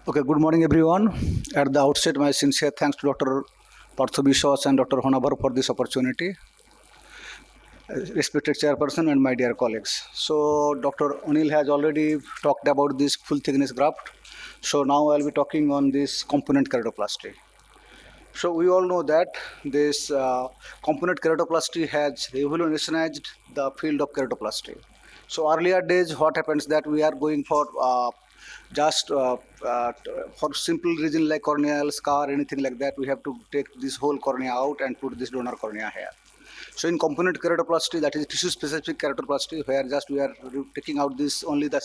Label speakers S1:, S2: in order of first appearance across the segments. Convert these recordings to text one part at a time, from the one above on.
S1: Okay, good morning everyone. At the outset, my sincere thanks to Dr. Partho Biswas and Dr. Honavar for this opportunity. Respected chairperson and my dear colleagues. So Dr. Anil has already talked about this full thickness graft. So now I'll be talking on this component keratoplasty. So we all know that this component keratoplasty has revolutionized the field of keratoplasty. So earlier days, what happens that we are going for just for simple reason like corneal scar, anything like that, we have to take this whole cornea out and put this donor cornea here. So in component keratoplasty, that is tissue specific keratoplasty, where just we are taking out this only the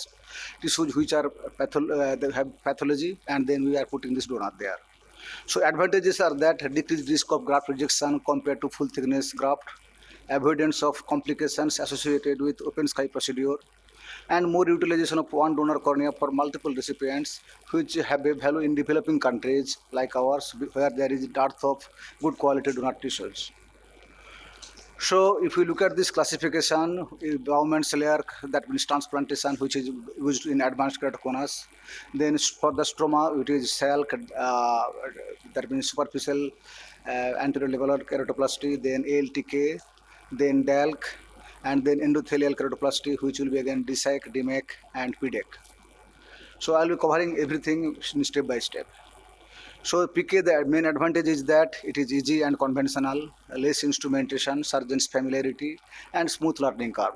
S1: tissues which are they have pathology, and then we are putting this donor there. So advantages are that decreased risk of graft rejection compared to full thickness graft, avoidance of complications associated with open sky procedure, and more utilization of one donor cornea for multiple recipients, which have a value in developing countries like ours, where there is a dearth of good quality donor tissues. So if we look at this classification, Bowman's layer, that means transplantation, which is used in advanced keratoconus. Then for the stroma, it is cell, that means superficial anterior leveler keratoplasty, then ALTK, then DALK, and then endothelial keratoplasty, which will be again DSEC, DMEC, and PDEC. So I'll be covering everything step by step. So PK, the main advantage is that it is easy and conventional, less instrumentation, surgeon's familiarity, and smooth learning curve.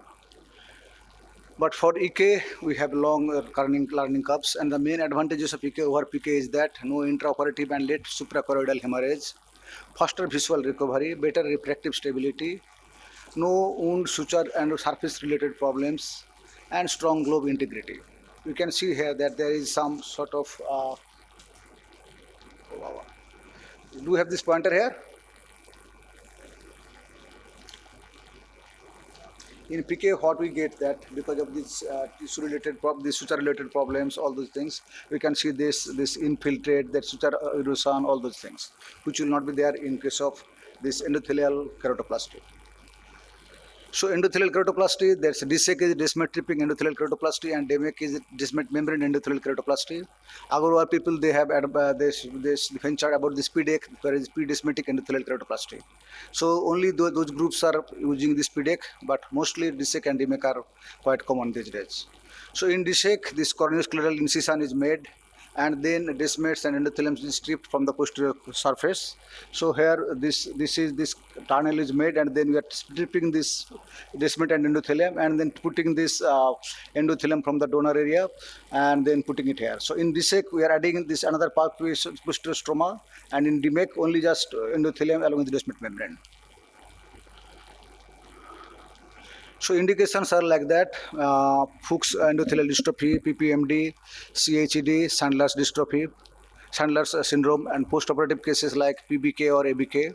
S1: But for EK, we have long learning curves, and the main advantages of EK over PK is that no intraoperative and late suprachoroidal hemorrhage, faster visual recovery, better refractive stability, no wound, suture, and surface-related problems, and strong glove integrity. You can see here that there is some sort of do we have this pointer here? In PK, what we get that because of this tissue-related this suture-related problems, all those things, we can see this infiltrate, that suture erosion, all those things, which will not be there in case of this endothelial keratoplasty. So endothelial keratoplasty, there's DSEC is descemet tripping endothelial keratoplasty, and DMEC is descemet membrane endothelial keratoplasty. Our people, they have this ventured about this PDEC, where is P-descemetic endothelial keratoplasty. So only those groups are using this PDEC, but mostly DSEC and DMEC are quite common these days. So in DSEC, this corneoscleral incision is made, and then descemetes and endothelium is stripped from the posterior surface. So here this tunnel is made, and then we are stripping this descemate and endothelium, and then putting this endothelium from the donor area, and then putting it here. So in DSEC, we are adding this another part to posterior stroma, and in DMEC only just endothelium along with the descemate membrane. So indications are like that: Fuchs endothelial dystrophy, PPMD, CHED, Sandler's dystrophy, Sandler's syndrome, and postoperative cases like PBK or ABK,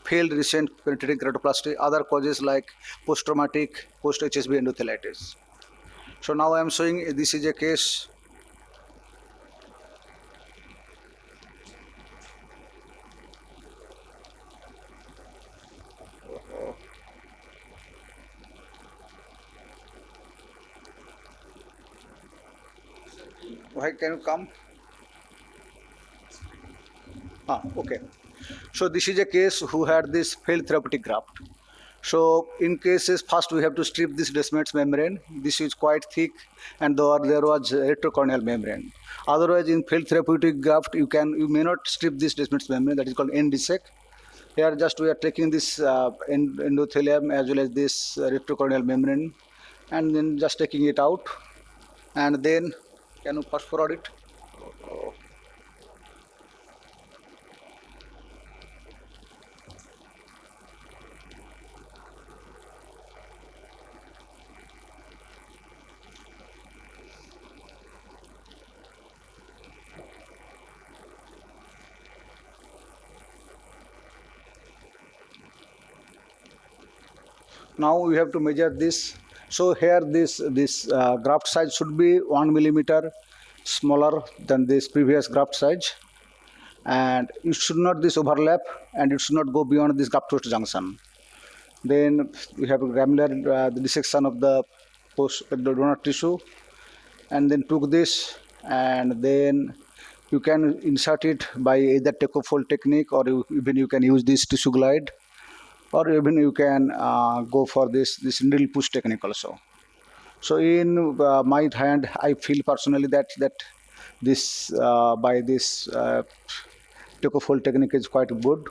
S1: failed recent penetrating keratoplasty, other causes like post-traumatic, post-HSB endothelitis. So now I am showing this is a case. Why can you come? Okay. So this is a case who had this failed therapeutic graft. So in cases, first we have to strip this descemetes membrane. This is quite thick, and there was retrocorneal membrane. Otherwise, in failed therapeutic graft, you may not strip this descemetes membrane. That is called NDSEC. Here, just we are taking this endothelium as well as this retrocorneal membrane, and then just taking it out, and then can you fast forward it? Now we have to measure this. So here this graft size should be 1 millimeter smaller than this previous graft size, and it should not this overlap, and it should not go beyond this graft host junction. Then we have a granular dissection of the donor tissue, and then took this and then You can insert it by either take-a-fold technique, or even you can use this tissue glide, or even you can go for this needle push technique also. So in my hand, I feel personally that this by this take-a-fold technique is quite good.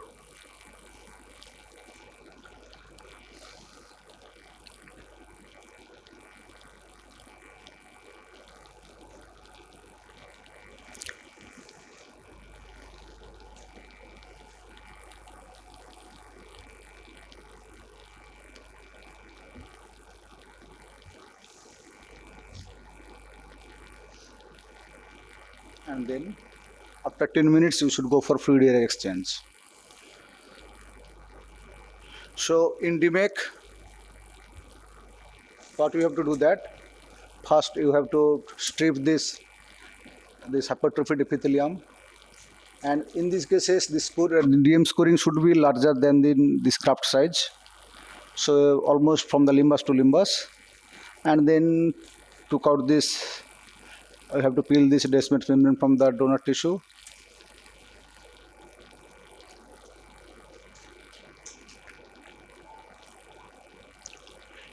S1: And then after 10 minutes, you should go for fluid air exchange. So in DMEC, what you have to do that? First, you have to strip this hypertrophied epithelium, and in these cases, this DM scoring should be larger than this graft size. So almost from the limbus to limbus, and then took out this. I have to peel this descemet membrane from the donor tissue.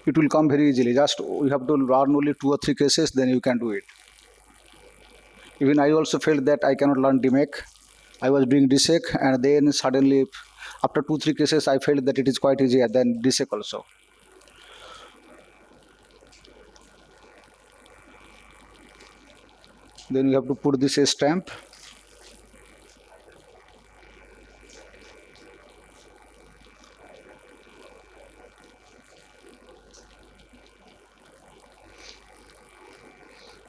S1: It will come very easily. Just you have to learn only 2 or 3 cases, then you can do it. Even I also felt that I cannot learn DMEC. I was doing DSEC, and then suddenly, after 2-3 cases, I felt that it is quite easier than DSEC also. Then you have to put this stamp.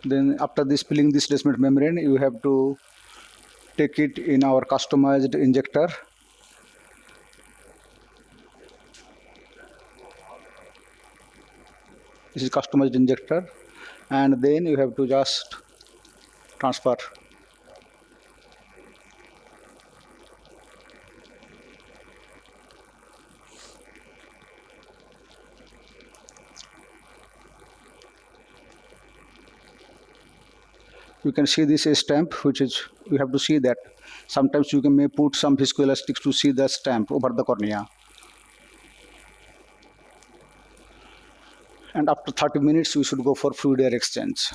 S1: Then after this peeling this descemet membrane, you have to take it in our customized injector. This is customized injector, and then you have to just transfer. You can see this stamp, which is, you have to see that sometimes you may put some viscoelastics to see the stamp over the cornea. And after 30 minutes, you should go for fluid air exchange.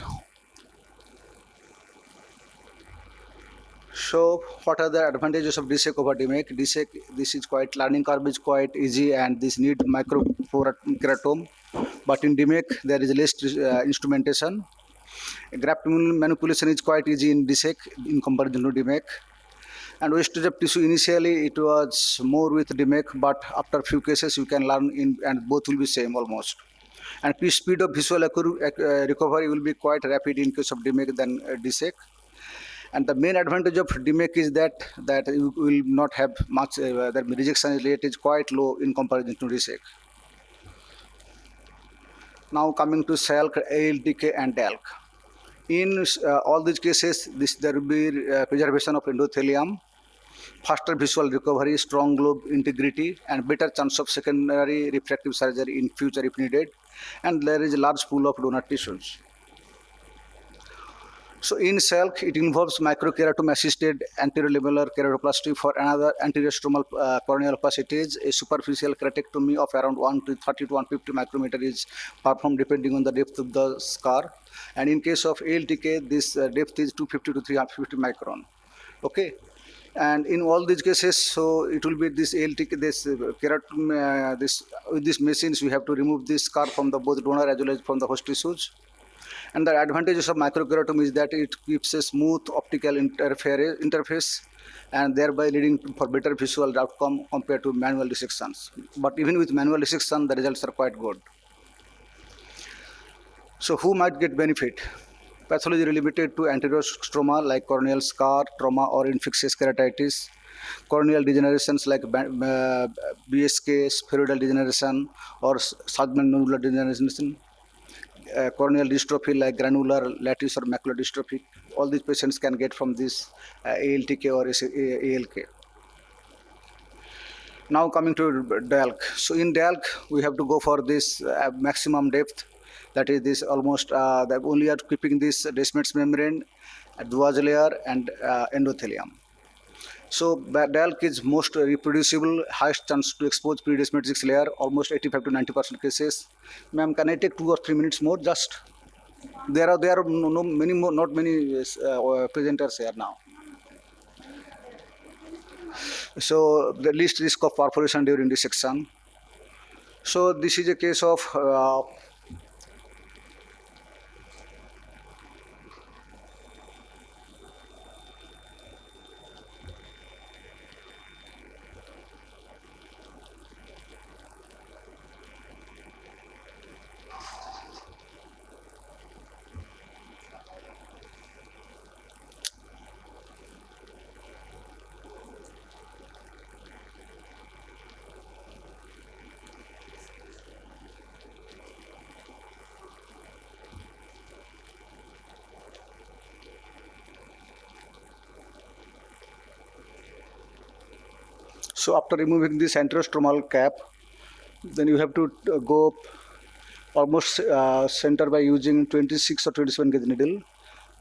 S1: So what are the advantages of DSEC over DMEC? DSEC, this is quite, learning curve is quite easy, and this need microkeratome. But in DMEC, there is less instrumentation. Graft manipulation is quite easy in DSEC in comparison to DMEC. And wastage of tissue, initially it was more with DMEC, but after a few cases you can learn and both will be same almost. And speed of visual recovery will be quite rapid in case of DMEC than DSEC. And the main advantage of DMEC is that you will not have much, the rejection rate is quite low in comparison to DSEC. Now coming to SALC, ALTK and DALC. In all these cases, there will be preservation of endothelium, faster visual recovery, strong globe integrity, and better chance of secondary refractive surgery in future if needed. And there is a large pool of donor tissues. So in SALC, it involves microkeratome-assisted anterior-lamellar keratoplasty for another anterior stromal corneal opacities. A superficial keratectomy of around 130 to 150 micrometer is performed depending on the depth of the scar. And in case of ALTK, this depth is 250 to 350 micron. Okay. And in all these cases, so it will be this ALTK, this keratome, with these machines, we have to remove this scar from the both donor as well as from the host tissues. And the advantages of microkeratome is that it keeps a smooth optical interface, and thereby leading for better visual outcome compared to manual dissections. But even with manual dissection, the results are quite good. So who might get benefit? Pathology limited to anterior stroma like corneal scar, trauma, or infectious keratitis. Corneal degenerations like BSK, spheroidal degeneration, or segment nodular degeneration. Corneal dystrophy like granular lattice or macular dystrophy. All these patients can get from this ALTK or ALK. Now coming to DALC. So in DALC, we have to go for this maximum depth. That is this almost, only are keeping this descemet membrane advanced layer, and endothelium. So DALK is most reproducible, highest chance to expose previous matrix layer, almost 85 to 90% cases. Ma'am, can I take 2 or 3 minutes more? Just there are no many more, not many presenters here now. So the least risk of perforation during dissection. So this is a case of so after removing this anterostromal cap, then you have to go almost center by using 26 or 27 gauge needle,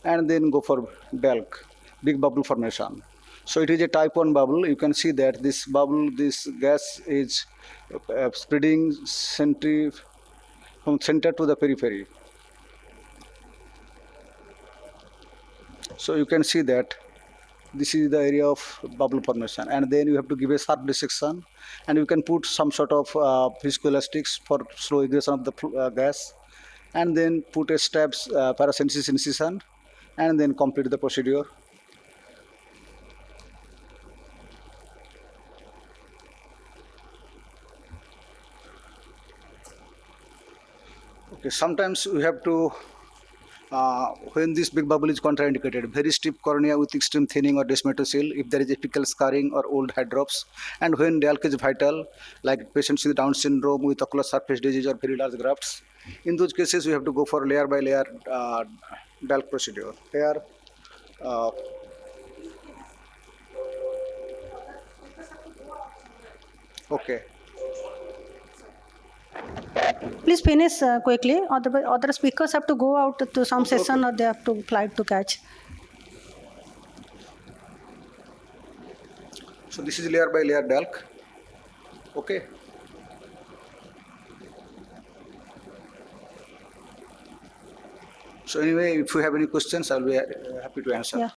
S1: and then go for DALK, big bubble formation. So it is a type 1 bubble. You can see that this bubble, this gas is spreading from center to the periphery. So you can see that this is the area of bubble formation, and then you have to give a sharp dissection, and you can put some sort of viscoelastics for slow egress of the gas, and then put a stabs paracensis incision, and then complete the procedure. Okay, sometimes we have to when this big bubble is contraindicated, very stiff cornea with extreme thinning or desmetocele, if there is apical scarring or old hair drops, and when DALK is vital, like patients with Down syndrome with ocular surface disease or very large grafts, in those cases we have to go for layer by layer DALK procedure. Here, okay.
S2: Please finish quickly, other speakers have to go out to some session or they have to flight to catch.
S1: So this is layer by layer DALK. Okay. So anyway, if you have any questions, I'll be happy to answer.
S2: Yeah.